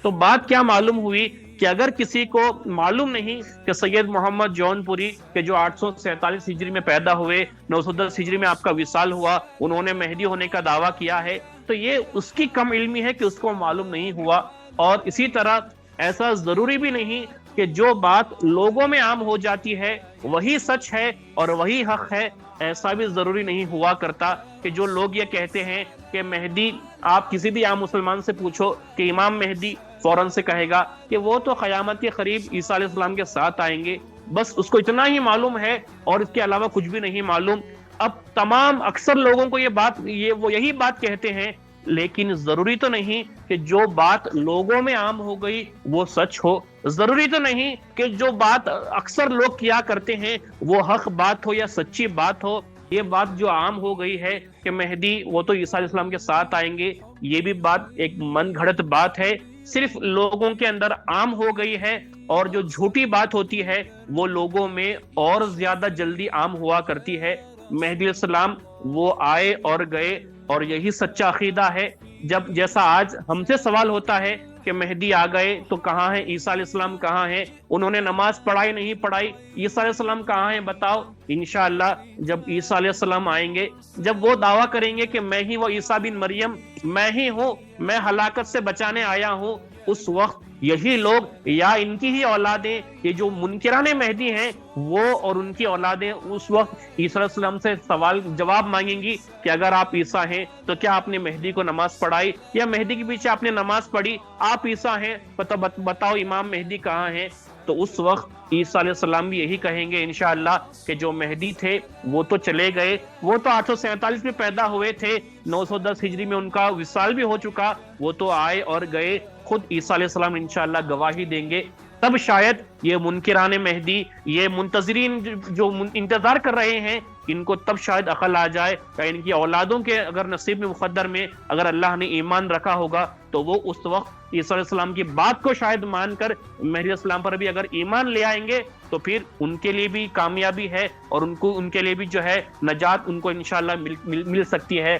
تو بات کیا معلوم ہوئی کہ اگر کسی کو معلوم نہیں کہ سید محمد جونپوری کے جو 847 ہجری میں پیدا ہوئے، 910 ہجری میں آپ کا وصال ہوا، انہوں نے مہدی ہونے کا دعویٰ کیا ہے، تو یہ اس کی کم علمی ہے کہ اس کو معلوم نہیں ہوا۔ اور اسی طرح ایسا ضروری بھی نہیں کہ جو بات لوگوں میں عام ہو جاتی ہے وہی سچ ہے اور وہی حق ہے، ایسا بھی ضروری نہیں ہوا کرتا کہ جو لوگ یہ کہتے ہیں کہ مہدی، آپ کسی بھی عام مسلمان سے پوچھو کہ امام مہدی، فوراً سے کہے گا کہ وہ تو قیامت کے قریب عیسیٰ علیہ السلام کے ساتھ آئیں گے، بس اس کو اتنا ہی معلوم ہے اور اس کے علاوہ کچھ بھی نہیں معلوم۔ اب تمام اکثر لوگوں کو وہ یہی بات کہتے ہیں، لیکن ضروری تو نہیں کہ جو بات لوگوں میں عام ہو گئی وہ سچ ہو، ضروری تو نہیں کہ جو بات اکثر لوگ کیا کرتے ہیں وہ حق بات ہو یا سچی بات ہو۔ یہ بات جو عام ہو گئی ہے کہ مہدی وہ تو عیسیٰ علیہ السلام کے ساتھ آئیں گے، یہ بھی بات ایک من گھڑت بات ہے، صرف لوگوں کے اندر عام ہو گئی ہے، اور جو جھوٹی بات ہوتی ہے وہ لوگوں میں اور زیادہ جلدی عام ہوا کرتی ہے۔ مہدی علیہ السلام وہ آئے اور گئے، اور یہی سچا عقیدہ ہے۔ جب جیسا آج ہم سے سوال ہوتا ہے کہ مہدی آ گئے تو کہاں ہیں عیسیٰ علیہ السلام، کہاں ہیں، انہوں نے نماز پڑھائی نہیں پڑھائی، عیسیٰ علیہ السلام کہاں ہیں بتاؤ؟ انشاءاللہ جب عیسیٰ علیہ السلام آئیں گے، جب وہ دعویٰ کریں گے کہ میں ہی وہ عیسیٰ بن مریم، میں ہی ہوں، میں ہلاکت سے بچانے آیا ہوں، اس وقت یہی لوگ یا ان کی ہی اولادیں، یہ جو منکران مہدی ہیں، وہ اور ان کی اولادیں اس وقت عیسیٰ علیہ السلام سے سوال جواب مانگیں گی کہ اگر آپ عیسیٰ ہیں تو کیا آپ نے مہدی کو نماز پڑھائی، یا مہدی کے پیچھے آپ نے نماز پڑھی، آپ عیسیٰ ہیں بتاؤ امام مہدی کہاں ہیں؟ تو اس وقت عیسیٰ علیہ السلام بھی یہی کہیں گے انشاءاللہ کہ جو مہدی تھے وہ تو چلے گئے، وہ تو 847 میں پیدا ہوئے تھے، 910 ہجری میں ان کا وصال بھی ہو چکا، وہ تو آئے اور گئے، خود عیسیٰ علیہ السلام انشاءاللہ گواہی دیں گے۔ تب شاید یہ منکران مہدی، یہ منتظرین جو انتظار کر رہے ہیں، ان کو تب شاید عقل آ جائے کہ ان کی اولادوں کے اگر نصیب میں مقدر میں اگر اللہ نے ایمان رکھا ہوگا تو وہ اس وقت عیسیٰ علیہ السلام کی بات کو شاید مان کر مہدی علیہ السلام پر بھی اگر ایمان لے آئیں گے تو پھر ان کے لیے بھی کامیابی ہے، اور ان کے لیے بھی جو ہے نجات ان کو انشاءاللہ مل سکتی ہے۔